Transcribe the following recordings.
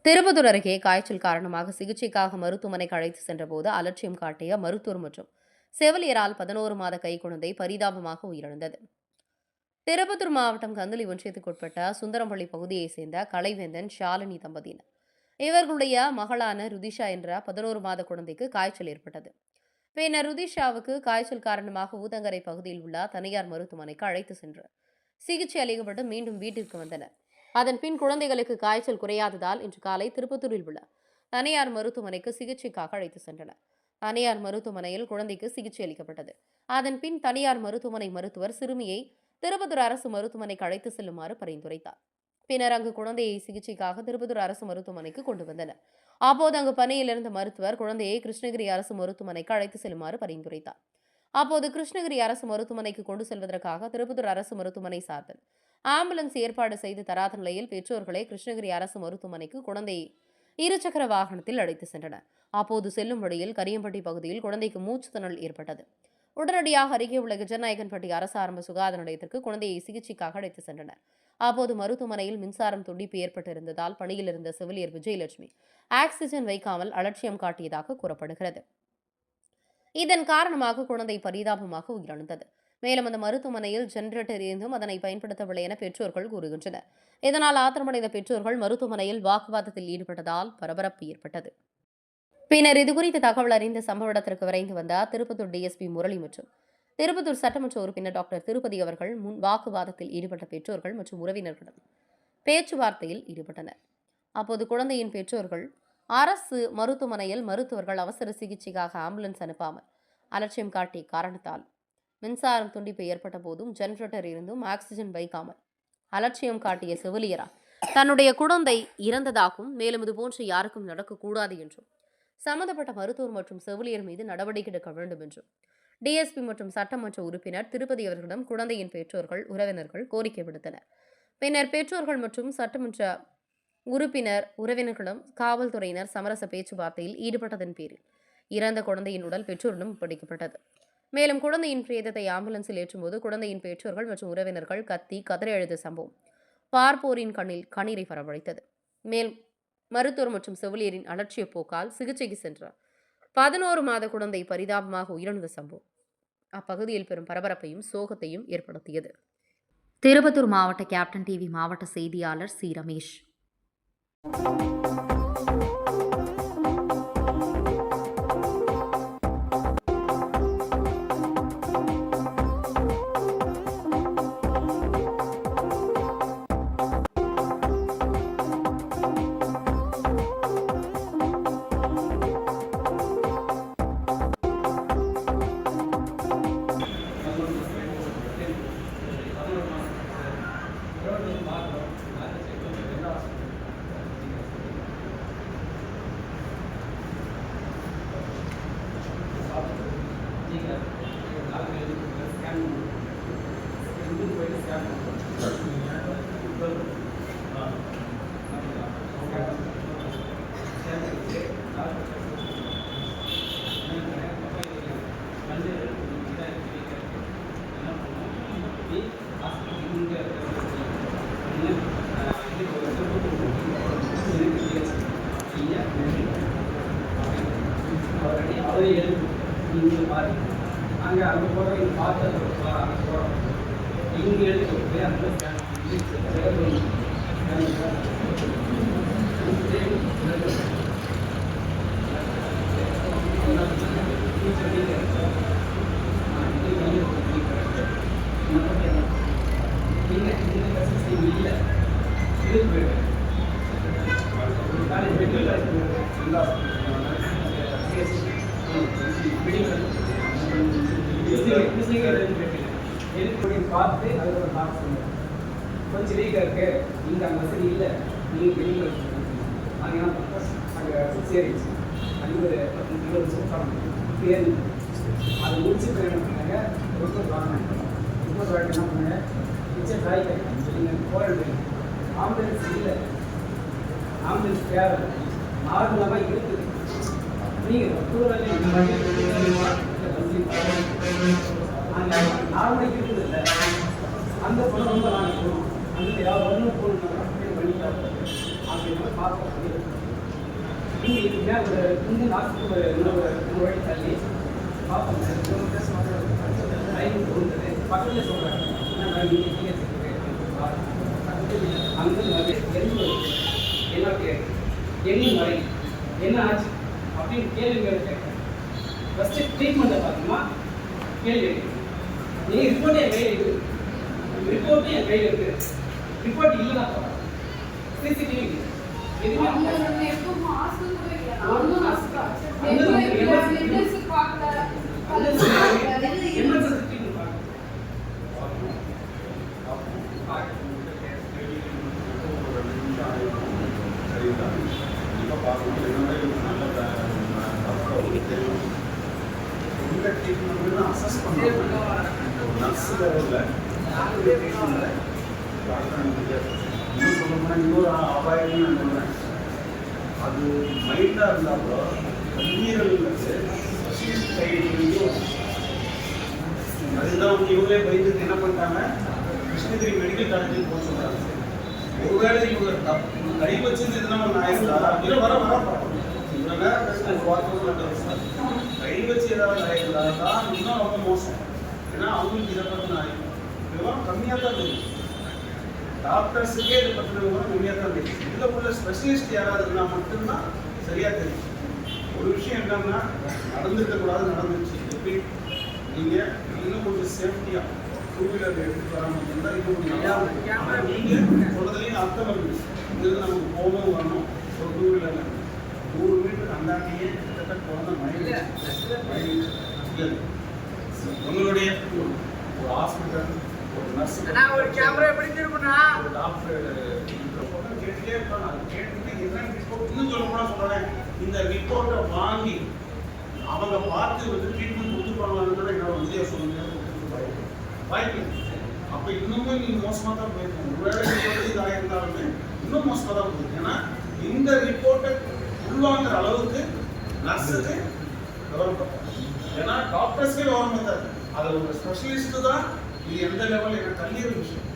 திருப்பத்தூர் அருகே காய்ச்சல் காரணமாக சிகிச்சைக்காக மருத்துவமனைக்கு அழைத்து சென்றபோது அலட்சியம் காட்டிய மருத்துவர் மற்றும் செவிலியரால் 11 மாத கைக்குழந்தை பரிதாபமாக உயிரிழந்தது. திருப்பத்தூர் மாவட்டம் கந்தளி ஒன்றியத்துக்குட்பட்ட சுந்தரம்பள்ளி பகுதியைச் சேர்ந்த கலைவேந்தன் ஷாலினி தம்பதியினர். இவர்களுடைய மகளான ருதிஷா என்ற 11 மாத குழந்தைக்கு காய்ச்சல் ஏற்பட்டது. பின்னர் ருதிஷாவுக்கு காய்ச்சல் காரணமாக ஊத்தங்கரை பகுதியில் உள்ள தனியார் மருத்துவமனைக்கு அழைத்து சென்று சிகிச்சை அளிக்கப்பட்டு மீண்டும் வீட்டிற்கு வந்தனர். அதன் பின் குழந்தைகளுக்கு காய்ச்சல் குறையாததால் இன்று காலை திருப்பத்தூரில் உள்ள தனியார் மருத்துவமனைக்கு சிகிச்சைக்காக அழைத்து சென்றனர். தனியார் மருத்துவமனையில் குழந்தைக்கு சிகிச்சை அளிக்கப்பட்டது. அதன் பின் தனியார் மருத்துவமனை மருத்துவர் சிறுமியை திருப்பத்தூர் அரசு மருத்துவமனைக்கு அழைத்து செல்லுமாறு பரிந்துரைத்தார். பின்னர் அங்கு குழந்தையை சிகிச்சைக்காக திருப்பத்தூர் அரசு மருத்துவமனைக்கு கொண்டு வந்தனர். அப்போது அங்கு பணியில் இருந்த மருத்துவர் குழந்தையை கிருஷ்ணகிரி அரசு மருத்துவமனைக்கு அழைத்து செல்லுமாறு பரிந்துரைத்தார். அப்போது கிருஷ்ணகிரி அரசு மருத்துவமனைக்கு கொண்டு செல்வதற்காக திருப்பத்தூர் அரசு மருத்துவமனை சார்பில் ஆம்புலன்ஸ் ஏற்பாடு செய்து தராத நிலையில் பெற்றோர்களை கிருஷ்ணகிரி அரசு மருத்துவமனைக்கு குழந்தையை இருசக்கர வாகனத்தில் அழைத்து சென்றனர். அப்போது செல்லும் வழியில் கரியம்பட்டி பகுதியில் குழந்தைக்கு மூச்சு திணறல் ஏற்பட்டது. உடனடியாக அருகே உள்ள கஜநாயகன்பட்டி அரசு ஆரம்ப சுகாதார நிலையத்திற்கு குழந்தையை சிகிச்சைக்காக அழைத்து சென்றனர். அப்போது மருத்துவமனையில் மின்சாரம் துண்டிப்பு ஏற்பட்டிருந்ததால் பணியில் இருந்த செவிலியர் விஜயலட்சுமி ஆக்சிஜன் வைக்காமல் அலட்சியம் காட்டியதாக கூறப்படுகிறது. இதன் காரணமாக குழந்தை பரிதாபமாக உயிரிழந்தது. மேலும் அந்த மருத்துவமனையில் ஜெனரேட்டர் இருந்தும் அதனை பயன்படுத்தவில்லை என பெற்றோர்கள் கூறுகின்றனர். இதனால் ஆத்திரமடைந்த பெற்றோர்கள் மருத்துவமனையில் வாக்குவாதத்தில் ஈடுபட்டதால் பரபரப்பு ஏற்பட்டது. பின்னர் இதுகுறித்து தகவல் அறிந்த சம்பவ இடத்திற்கு விரைந்து வந்த திருப்பத்தூர் டிஎஸ்பி முரளி மற்றும் திருப்பத்தூர் சட்டமன்ற உறுப்பினர் டாக்டர் திருப்பதி அவர்கள் முன் வாக்குவாதத்தில் ஈடுபட்ட பெற்றோர்கள் மற்றும் உறவினர்களுடன் பேச்சுவார்த்தையில் ஈடுபட்டனர். அப்போது குழந்தையின் பெற்றோர்கள் அரசு மருத்துவமனையில் மருத்துவர்கள் அவசர சிகிச்சைக்காக ஆம்புலன்ஸ் அனுப்பாமல் அலட்சியம் காட்டிய காரணத்தால் மின்சாரம் துண்டிப்பு ஏற்பட்ட போதும் ஜெனரேட்டர் இருந்தும் ஆக்சிஜன் வைக்காமல் அலட்சியம் காட்டிய செவிலியரால் தன்னுடைய குழந்தை இறந்ததாகவும் மேலும் இதுபோன்று யாருக்கும் நடக்கக்கூடாது என்றும் சம்பந்தப்பட்ட மருத்துவர் மற்றும் செவிலியர் மீது நடவடிக்கை எடுக்க வேண்டும் என்றும் டிஎஸ்பி மற்றும் சட்டமன்ற உறுப்பினர் திருப்பதி அவர்களிடம் குழந்தையின் பெற்றோர்கள் உறவினர்கள் கோரிக்கை விடுத்தனர். பின்னர் பெற்றோர்கள் மற்றும் சட்டமன்ற உறுப்பினர் உறவினர்களும் காவல்துறையினர் சமரச பேச்சுவார்த்தையில் ஈடுபட்டதன் பேரில் இறந்த குழந்தையின் உடல் பெற்றோரிடம் ஒப்படைக்கப்பட்டது. மேலும் குழந்தையின் பிரேதத்தை ஆம்புலன்ஸில் ஏற்றும்போது குழந்தையின் பெற்றோர்கள் மற்றும் உறவினர்கள் கதறி அழுத சம்பவம் பார்ப்போரின் கண்ணில் கண்ணீரை வரவழைத்தது. மேலும் மருத்துவர் மற்றும் செவிலியரின் அலட்சிய போக்கால் சிகிச்சைக்கு சென்ற 11 மாத குழந்தை பரிதாபமாக உயிரிழந்த சம்பவம் அப்பகுதியில் பெரும் பரபரப்பையும் சோகத்தையும் ஏற்படுத்தியது. திருப்பத்தூர் மாவட்ட கேப்டன் டிவி மாவட்ட செய்தியாளர் சி ரமேஷ். அங்கே அங்கே போகிற பார்த்து அங்கே போகிறோம் இங்கே எடுத்து அந்த இல்லை இது பார்த்து அதுக்கு பார்த்து கொஞ்சம் வீக்காக இருக்கு இங்கே அந்த வசதி இல்லை நீங்கள் வெளியில் அங்கே அங்கே சேரிச்சு அங்கே ஒரு 20 நிமிஷம் பேர் அதை முடிச்சுட்டு என்ன பண்ணாங்க ரொம்ப வாங்கினாங்க ரொம்ப என்ன பண்ணாங்க மிச்சம் காய் நீங்கள் போராடு ஆம்புலன்ஸ் இல்லை ஆம்புலன்ஸ் தேவை நார்மலாக இருக்குது நீங்கள் நார்மலாக இருக்குது இல்லை அந்த பொண்ணு ரொம்ப நாளைக்கு போகணும் அந்த ஏதாவது ஒன்று போகணும் பண்ணிட்டு வந்து பார்த்தோம். நீங்கள் இதுக்கு மேலே ஒரு முந்தி நாட்டுக்கு ஒரு இன்னொரு 3 வழி தள்ளி பார்ப்போம். லைன் கொடுத்தது பக்கத்தில் சொல்கிறாங்க என்ன நீங்கள் அங்கே என்ன கேட்கு என்ன முறை என்ன ஆச்சு அப்படின்னு கேள்விகள் கேட்குறேன். ஃபஸ்ட்டு ட்ரீட்மெண்ட்டை பார்த்தோம்னா கேள்வி கேட்குறேன். நீங்கள் ரிப்போர்ட் என் கையில் இருக்குது, ரிப்போர்ட்டும் என் கையில் இருக்குது. ரிப்போர்ட் இல்லைனா சிசிடிவி எதுவுமே அசஸ் பண்ணுவாங்க நர்ஸ் லெவலில் இன்னும் சொல்ல போனால் இன்னொரு அபாயம்னு நான் சொல்கிறேன். அது மைல்டாக இருந்தால் கூட கல்லீரல் அதுதான் வந்து இவங்களே பயந்துட்டு என்ன பண்ணிட்டாங்க, கிருஷ்ணகிரி மெடிக்கல் காலேஜுக்கு போக சொல்கிறாங்க. ஒருவேளை இவங்க கை வச்சிருந்ததுன்னா ஒன்று ஆயிருந்தா இல்லை வர இவ்வளோ நேரம் பேசுகிற ஒரு வார்த்தை கை வச்சு ஏதாவது ஆயிருந்தா தான் இன்னும் ரொம்ப மோசம். ஏன்னா அவங்களுக்கு இதை பற்றின ஆயிருக்கும் இதெல்லாம் கம்மியாக தான் தெரியும். டாக்டர்ஸுக்கே இதை பற்றின விவரம் கம்மியாக தான் தெரியும். இதில் உள்ள ஸ்பெஷலிஸ்ட் யாராவது இருந்தால் மட்டும்தான் சரியாக தெரியும். ஒரு விஷயம் என்னன்னா நடந்துருக்கக்கூடாது, நடந்துச்சு. எப்படி நீங்கள் இன்னும் கொஞ்சம் சேஃப்டியாக டூ வீலர் எடுத்துகிட்டு வராமல் இருந்தால் இன்னும் கொஞ்சம் நல்லா இருக்கும். ஆனால் நீங்கள் சொல்கிறதுலேயும் அர்த்தம் இருக்குது. இங்கிருந்து நமக்கு போகவும் வரணும். ஒரு டூ வீலரில் 100 மீட்டர் அந்தாண்டியே கிட்டத்தட்ட குழந்தை மைலேஜ் உங்களுடைய ஒரு ஹாஸ்பிட்டல் ஒரு நர்ஸ் ஒரு கேமரா எப்படி திரும்பினா ஒரு டாக்டர் கேட்டுட்டே இருப்பாங்க. அது கேட்டுட்டு என்னன்னு ரிப்போர்ட் இன்னும் சொல்ல போனால் சொல்கிறேன், இந்த ரிப்போர்ட்டை வாங்கி அவங்க பார்த்து வந்து ட்ரீட்மெண்ட் கொடுத்துருப்பாங்களான்னு கூட என்னோட உதவியை சொல்லுங்க வாய்ப்பு. அப்போ இன்னமும் நீங்கள் மோசமாக தான் போயிருக்கோம். ஒருவேளை ரிப்போர்ட் இதாக இருந்தாலுமே இன்னும் மோசமாக தான் போயிருக்கும். ஏன்னா இந்த ரிப்போர்ட்டை உள்வாங்கிற அளவுக்கு நர்ஸுக்கு கவர்மெண்ட், ஏன்னா டாக்டர்ஸ்க்கே கவர்மெண்ட் தான். அதில் ஒரு ஸ்பெஷலிஸ்ட்டு தான் இது எந்த லெவலில் எனக்கு கல்லீரல் விஷயம்.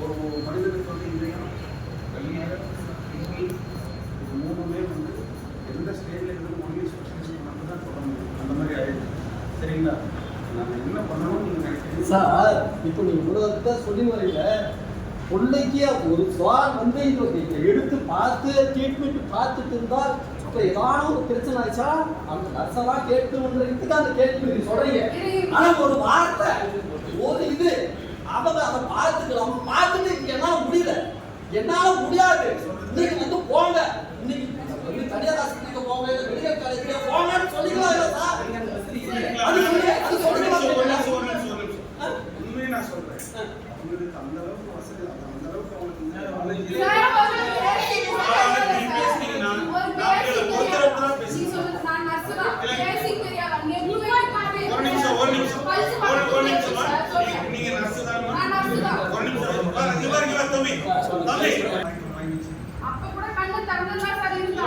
ஒரு மனிதனுக்கு வந்து இதயம் கல்லீரல் கிட்னி இது 3மே வந்து எந்த ஸ்டேஜில் இருந்து ஒன்லி ஸ்பெஷலிஸ்ட் மட்டும் தான் சொல்ல முடியும். அந்த மாதிரி ஆயிடுச்சு. சரிங்களா? நாங்கள் என்ன பண்ணணும் நீங்கள் நினைக்கிறீங்க சார்? இப்போ நீங்கள் இவ்வளோ சொல்லி வரீங்க. பிள்ளைக்கு ஒரு சுவார் வந்து இதை எடுத்து பார்த்து ட்ரீட்மெண்ட் பார்த்துட்டு இருந்தால் இப்போ ஏதாவது ஒரு பிரச்சனை ஆயிடுச்சா அந்த நர்ஸெல்லாம் கேட்கணுன்றதுக்கு அந்த கேள்வி சொல்றீங்க. ஆனால் ஒரு வார்த்தை ஒரு இது அவங்க அதை பார்த்துக்கலாம். அவங்க பார்த்துட்டு என்னால் முடியல, என்னால் முடியாது, இன்னைக்கு வந்து போங்க, இன்னைக்கு தனியார் ஆஸ்பத்திரிக்கு போங்க, மெடிக்கல் காலேஜுக்கு போங்கன்னு சொல்லிக்கலாம் சார். அது சொல்லிக்கலாம். உண்மையை நான் சொல்றேன். உங்களுக்கு அந்த அளவுக்கு வசதி, அந்த அளவுக்கு அவங்களுக்கு நீங்க நர்ஸ் தான் ஒரு நிமிஷம் அப்ப கூட கண்ணு திறந்தா சார் இருந்தா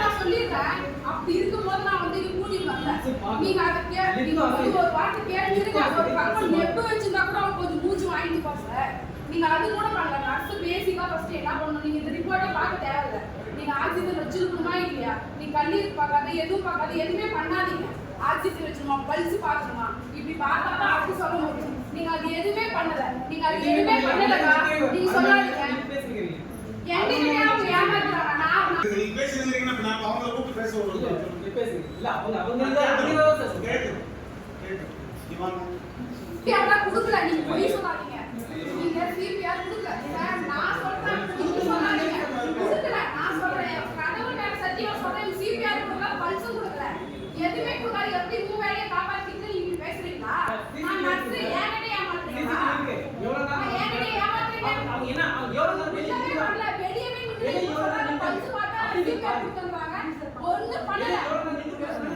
நான் சொல்லிடுறேன். அப்படி இருக்கும்போது நான் வந்து இது கூட்டிட்டு வந்தேன். நீங்க அதை கேட்டு ஒரு வார்த்தை கேட்டுருங்க. ஒரு பக்கம் நெப்பு வச்சிருந்தா கூட அவங்க கொஞ்சம் மூச்சு வாங்கிட்டு போங்க. நீங்க அது கூட பண்ணல. நர்ஸ் பேசிக்கா ஃபர்ஸ்ட் என்ன பண்ணணும், நீங்க இந்த ரிப்போர்ட்டை பார்க்க தேவையில்லை. நீங்க ஆக்சிஜன் வச்சிருக்கணுமா இல்லையா, நீ கண்ணீர் பார்க்காத, எதுவும் பார்க்காத, எதுவுமே பண்ணாதீங்க. ஆக்சிஜன் வச்சிருமா, பல்ஸ் பார்க்கணுமா, இப்படி பார்த்தாதான் அப்படி சொல்ல முடியும். நீங்க அது எதுவுமே பண்ணல. நீங்க அது எதுவுமே பண்ணலடா நீங்க சொல்லாதீங்க. என்னைக்குமே அவங்க ஏமாத்துறாங்க. நீங்க பேசுறீங்கன்னா நான் அவங்கள கூப்பிட்டு பேச விடுறேன். பேசுங்க. இல்ல அவங்க கேட்டு இவன் சிபிஆர் கொடுக்கல. நீங்க போய் சொல்லாதீங்க. நீங்க சிபிஆர் கொடுக்கல. நான் சொல்றேன் நீங்க சொல்லாதீங்க. கொடுக்கல. நான் சொல்றேன் கடவுள் மேல சத்தியமா சொல்றேன். சிபிஆர் கொடுக்கல, பல்ஸ் கொடுக்கல, எதுவுமே கொடுக்கல. எப்படி உங்க வேலையை காப்பாத்திட்டு நீங்க பேசுறீங்களா? நான் நர்ஸ் ஏனடே ஏமாத்துறீங்களா? ஏனடே ஏமாத்துறீங்க? அவங்க என்ன எவ்வளவு வெளியவே நின்னு பல்ஸ் பார்த்தா சிபிஆர் கொடுத்துறாங்க. ஒண்ணு பண்ணல.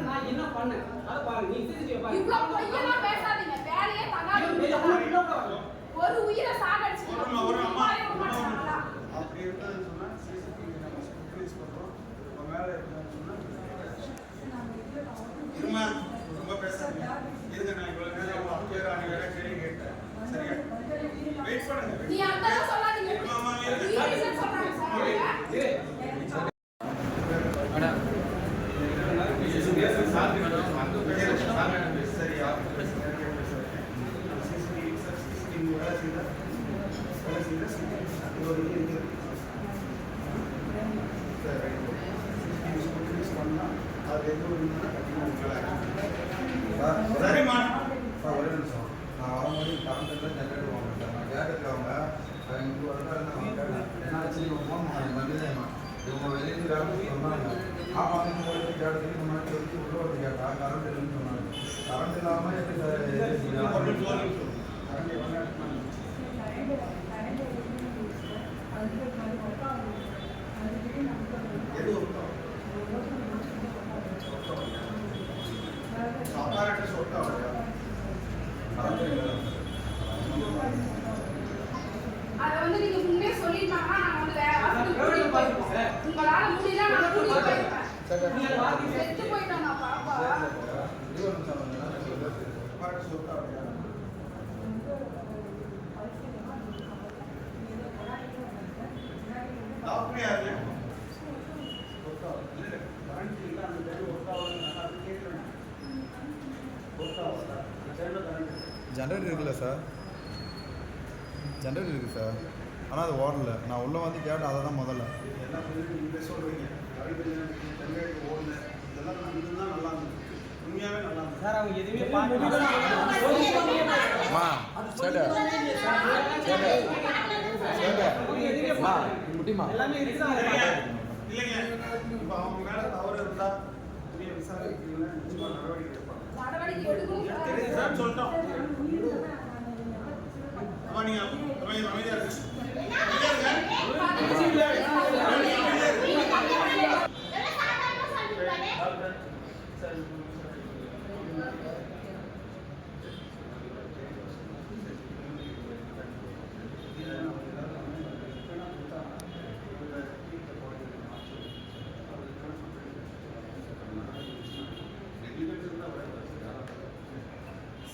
நான் என்ன பண்ணேன் அத பாருங்க. நீங்க சிசிடிவி பாருங்க. இவ்ளோ பொய்யெல்லாம் பேசாதீங்க. வேலையே தகாது. ஒரு உயிரை சாகடிச்சிட்டீங்க. ஒரு அம்மா அப்படி இருந்தான்னு சொன்னா சிசிடிவி நம்ம ஸ்பெஷலைஸ் பண்றோம். நம்ம மேல இருந்தான்னு சொன்னா இருமா ரொம்ப பேசாதீங்க. இருங்க நான் இவ்வளவு நேரம் அப்படியே நான் வேற கேள்வி கேட்டேன். சரியா? வெயிட் பண்ணுங்க. நீ அந்த சொல்லாதீங்க. மாமா சரிம்மா. ஒரே நிமிஷம். நான் வரும்போது கரண்ட் இல்லை, ஜென்ரேட்டர் வாங்க சார். நான் கேட்டதுக்கு அவங்க இங்கே வரதான் என்னாச்சு இவங்க வெளியிருந்து வேலை சொன்னாங்க. ஆமாம் போயிட்டு கேட்டதுக்கு இந்த மாதிரி வச்சு உள்ள வந்து கேட்டா கரண்ட் இல்லைன்னு சொன்னாங்க. கரண்ட் இல்லாமல் எப்படி சார் அதை வந்து நீங்க முன்னே சொல்லிட்டாங்கன்னா நான் வந்து வேற ஹாஸ்பிட்டல் கூட்டிட்டு போயிருப்பேன். உங்களால முடியல நான் கூட்டிட்டு போயிருப்பேன். செத்து போயிட்டான் நான் பாப்பா. ஜென்ரேட்டர் இருக்குல்ல சார், ஜென்ரேட்டர் இருக்குது சார், ஆனால் அது ஓடல. நான் உள்ளே வந்து கேட்டேன், அதை தான் முதல்ல என்ன நீங்கள் சொல்கிறீங்க ஜென்ரேட்டர் ஓடல இதெல்லாம் தான் நல்லா இருந்தது, உண்மையாகவே நல்லா இருந்தது சார். அவங்க எதுவுமே அம்மா சேட்டை அம்மா குட்டிமா எல்லாமே இருக்குதான். இல்லைங்க. இப்போ அவங்க மேலே தவறு இருந்தால் புதிய விசாரிக்கிறீங்களா நிச்சயமாக நடவடிக்கை எடுப்பாங்க. நடவடிக்கை எடுக்கணும் சார். சொல்லிட்டோம். அம்மா நீங்கள் அமைதியாக இருக்கு.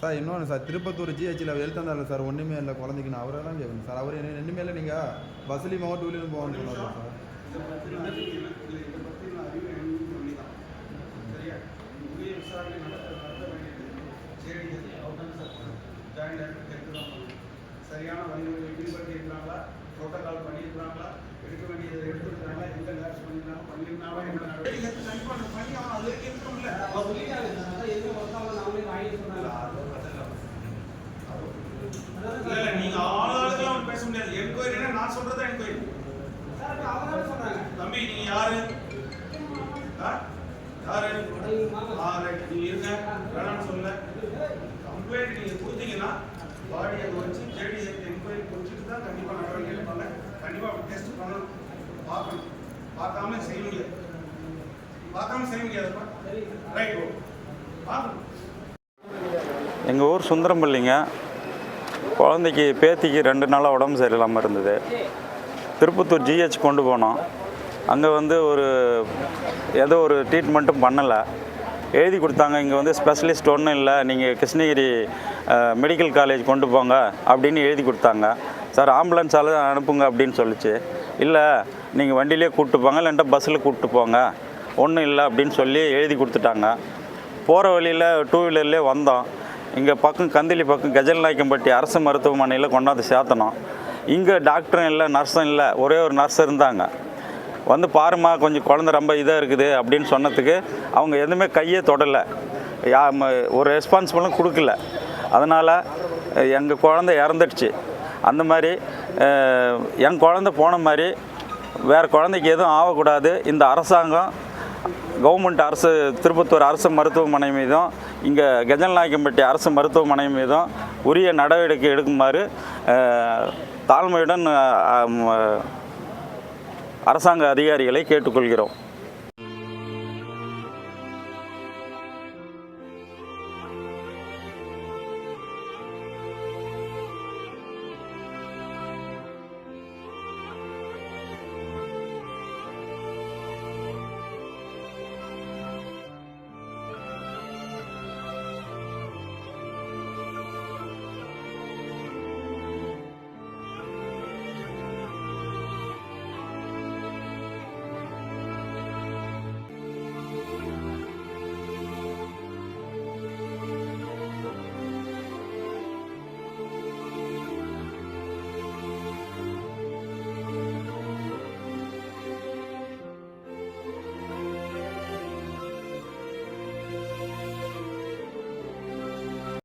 சார் இன்னொன்று சார், திருப்பத்தூர் ஜிஹெச்சில் எழுத்தாந்தாரில் சார் ஒன்றுமே இல்லை குழந்தைக்கு. நான் அவரை தான் கேட்கணும் சார். அவர் ரெண்டுமே இல்லை, நீங்கள் பஸ்லேயும் டூ வீலரும் போகணும்னு சொன்னார் சார். இதை பற்றி நான் அறிவு எனக்கு சொல்லி தான் சரியா. உரிய விசாரணை நடத்த வேண்டியது சரி. அவர் தான் சார் ஜாயின்ட் டைரக்டர் எடுத்து தான் பண்ணணும். சரியான வழிமுறையை பின்பற்றி இருக்கிறாங்களா, ப்ரோட்டோகால் பண்ணியிருக்கிறாங்களா, எடுக்க வேண்டியதை எடுத்துருக்காங்களா, எந்த லேப்ஸ் பண்ணியிருந்தாங்க பண்ணியிருந்தாங்களா, என்ன நடவடிக்கை பண்ணி அவன் அது வரைக்கும் இருக்கணும்ல. எதுவும் ஒருத்தவங்க அவங்களே வாங்கி சொன்னாங்க. இல்லை நீங்கள் ஆளுகளுக்கெல்லாம் பேச முடியாது. என்கொயரினா நான் சொல்கிறது தான் என்கொயரி. சார் அவங்க சொன்னாங்க. தம்பி நீங்கள் யாரு யாரு நீங்கள் இருங்க வேணாம்னு சொல்ல. கம்ப்ளைண்ட் நீங்கள் கொடுத்தீங்கன்னா பாடி அதை வச்சு ஜேடி என்கொயரி கொடுத்துட்டு தான் கண்டிப்பாக நடவடிக்கை எடுப்பாங்க. கண்டிப்பாக டெஸ்ட் பண்ணணும், பார்க்கணும். பார்க்காம செய்ய முடியாது, பார்க்காம செய்ய முடியாதுப்பா. ரைட் பார்க்கணும். எங்கள் ஊர் சுந்தரம்பள்ளிங்க. குழந்தைக்கு பேத்திக்கு 2 நாளாக உடம்பு சரியில்லாமல் இருந்தது. திருப்பத்தூர் ஜிஹெச் கொண்டு போனோம். அங்கே வந்து ஏதோ ஒரு ட்ரீட்மெண்ட்டும் பண்ணலை. எழுதி கொடுத்தாங்க, இங்கே வந்து ஸ்பெஷலிஸ்ட் ஒன்றும் இல்லை, நீங்கள் கிருஷ்ணகிரி மெடிக்கல் காலேஜ் கொண்டு போங்க அப்படின்னு எழுதி கொடுத்தாங்க. சார் ஆம்புலன்ஸால் அனுப்புங்க அப்படின்னு சொல்லிச்சு. இல்லை நீங்கள் வண்டியிலே கூப்பிட்டு போங்க, இல்லைன்னா பஸ்ஸில் கூப்பிட்டு போங்க, ஒன்றும் இல்லை அப்படின்னு சொல்லி எழுதி கொடுத்துட்டாங்க. போகிற வழியில் 2 வீலர்லேயே வந்தோம். இங்கே பக்கம் கந்திலி பக்கம் கஜல்நாயக்கம்பட்டி அரசு மருத்துவமனையில் கொண்டாந்து சேர்த்தனோம். இங்கே டாக்டரும் இல்லை, நர்ஸும் இல்லை, ஒரே ஒரு நர்ஸ் இருந்தாங்க. வந்து பாருமா கொஞ்சம் குழந்த ரொம்ப இதாக இருக்குது அப்படின்னு சொன்னதுக்கு அவங்க எதுவுமே கையே தொடலை, ஒரு ரெஸ்பான்சிபிளும் கொடுக்கல. அதனால் எங்கள் குழந்தை இறந்துடுச்சு. அந்த மாதிரி என் குழந்தை போன மாதிரி வேறு குழந்தைக்கு எதுவும் ஆகக்கூடாது. இந்த அரசாங்கம் கவர்மெண்ட் அரசு திருப்பத்தூர் அரசு மருத்துவமனை மீதும் இங்கே கஜல்நாயக்கம்பட்டி அரசு மருத்துவமனை மீதும் உரிய நடவடிக்கை எடுக்குமாறு தாழ்மையுடன் அரசாங்க அதிகாரிகளை கேட்டுக்கொள்கிறோம்.